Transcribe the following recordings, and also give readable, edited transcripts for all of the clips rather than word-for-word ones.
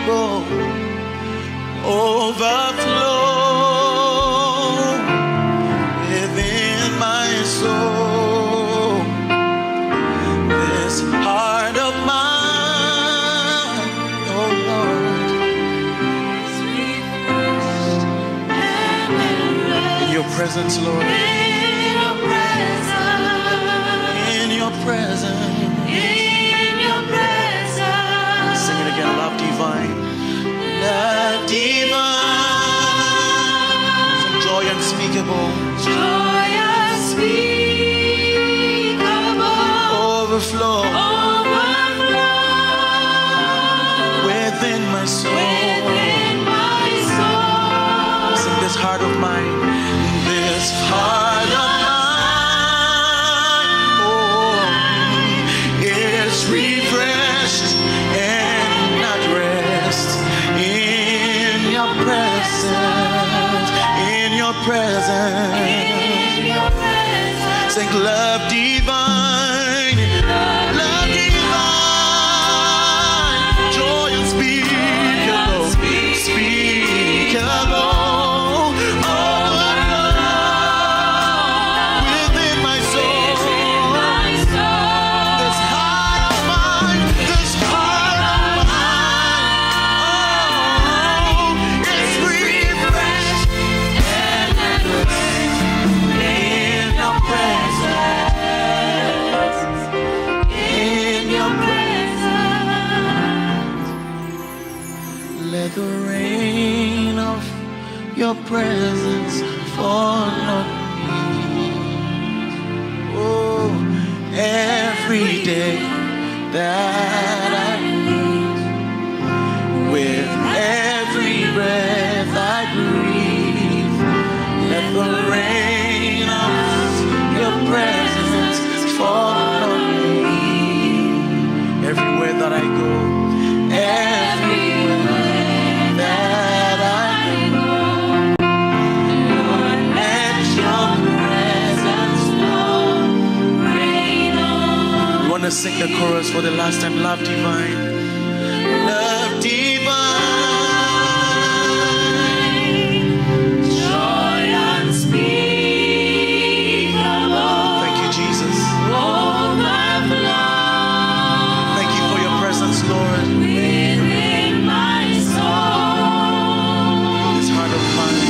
unspeakable overflow within my soul. This heart of mine, oh Lord, is refreshed in your presence, Lord. In your presence. Sing it again, love divine. Love divine. Sing joy unspeakable. Joy unspeakable. Overflow. Within my soul. Sing this heart of mine. This heart of mine. Oh, is refreshed and at rest in your presence. In your presence. Sing love divine. Love divine. Joy unspeakable. Speakable. Let the rain of your presence fall on me. Oh, every day that I live, with every breath I breathe, let the rain of your presence fall on me. Everywhere that I go, sing the chorus for the last time. Love divine. Love divine. Joy unspeakable. Thank you, Jesus. Overflow. Thank you for your presence, Lord. Within my soul. This heart of mine.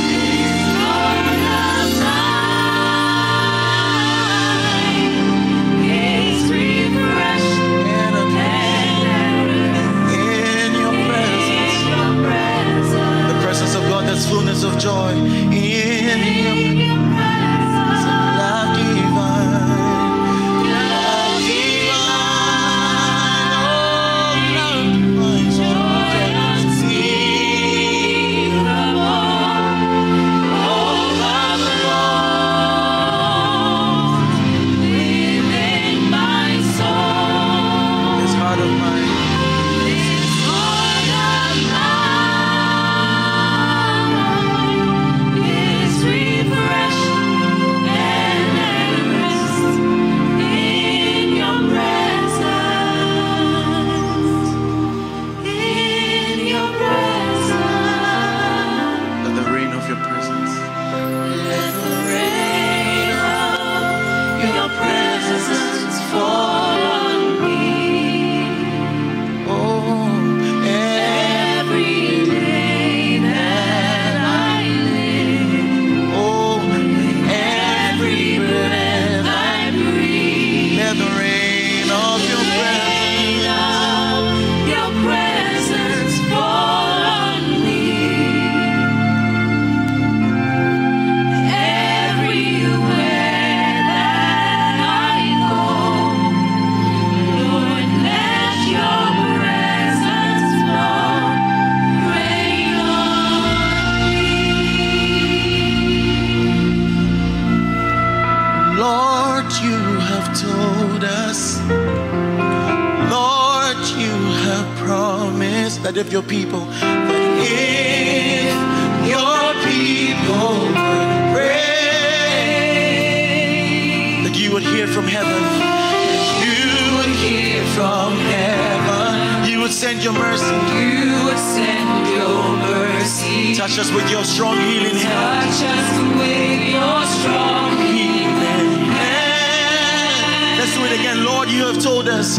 Fullness of joy in your presence. Love divine. Love divine. Oh, love divine. Joy unspeakable. Overflow within my soul. This heart of mine. Lord, you have told us, Lord, you have promised that if your people, would pray, that you would hear from heaven, you would hear from heaven, you would send your mercy. You would send your mercy. Touch us with your strong healing hand. Touch us with your strong healing hand. Let's do it again. Lord, you have told us.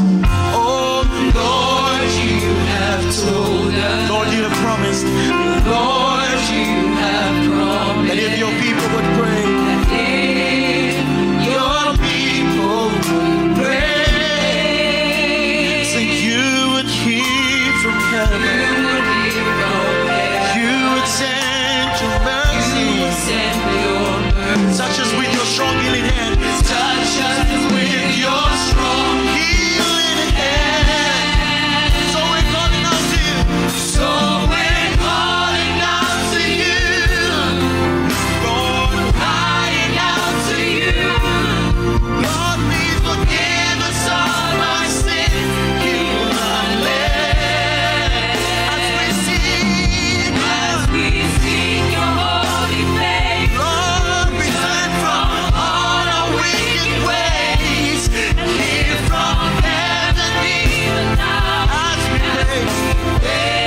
Oh, Lord, you have told us. Lord, you have promised. Lord, you have promised. And if your people would pray, That if your people would pray, sing, you would hear from heaven. you would hear from heaven. You would send your You mercy. would send your mercy. Touch us with your strong healing hand. Touch us with your strong Healing hand. So we're calling out to you. So we're calling out to you, Lord, crying out to you. Lord, please forgive us all our sin. Heal our land. As we sing, As we seek your holy face, Lord, we turn from all our wicked ways and hear from heaven even now, as we pray.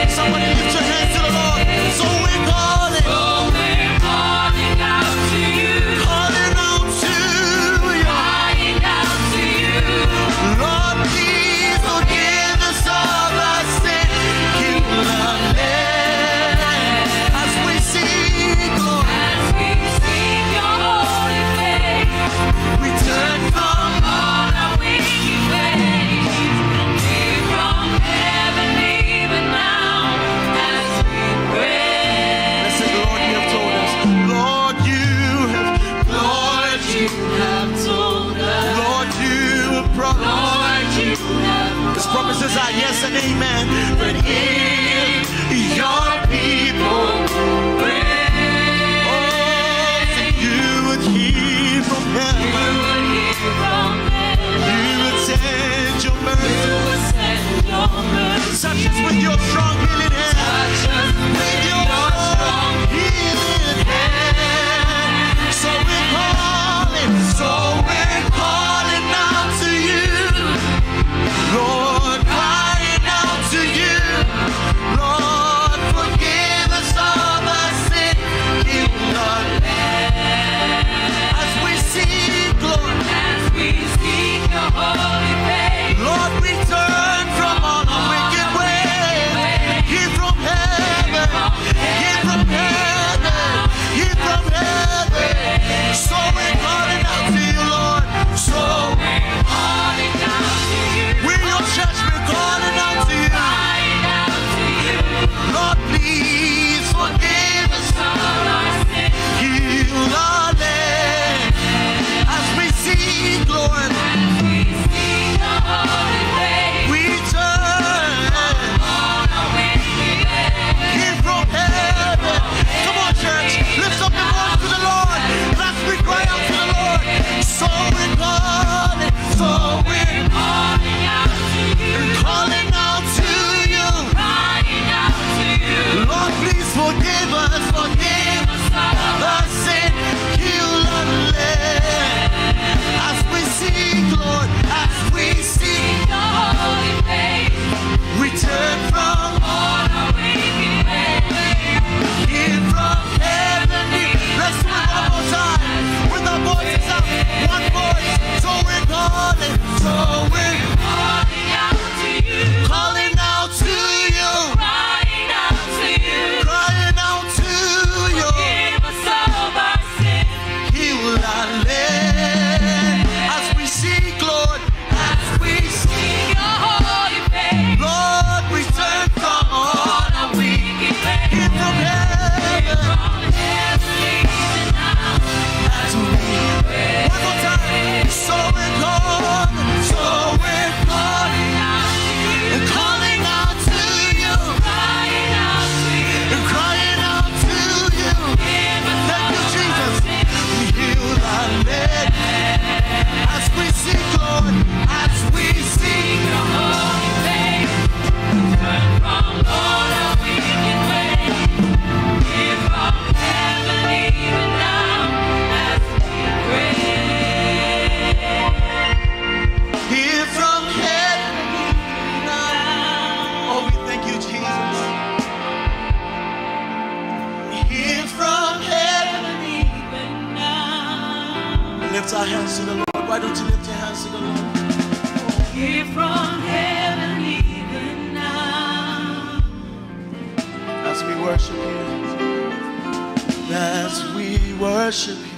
Somebody lift your hands to the Lord. So we're calling, so we're calling out to you, calling out to you. crying out to you. Lord, please forgive us all our sin. Heal our land. As we sing, Lord, As we seek your holy face, we turn from all our wicked ways, and hear from heaven even now, as we pray. Let's say, Lord, you have told us. Lord, you have told us, Lord, you have promised. Lord, you have His promises are yes and amen. But if your people, prayed, oh, you would hear from you heaven. would hear from heaven. You would send your You mercy. would send your mercy. Touch us with your strong healing hand. Touch us With your strong healing hand. So we're calling out to you. Lord, crying out to you. Lord, forgive us all our sin. Heal our land. As we seek, Lord, As we seek your holy face, Lord, we turn from all our wicked ways. Hear from heaven. lift our hands to the Lord? Why don't you lift your hands to the Lord? Hear from heaven even now. As we worship you, as we worship you.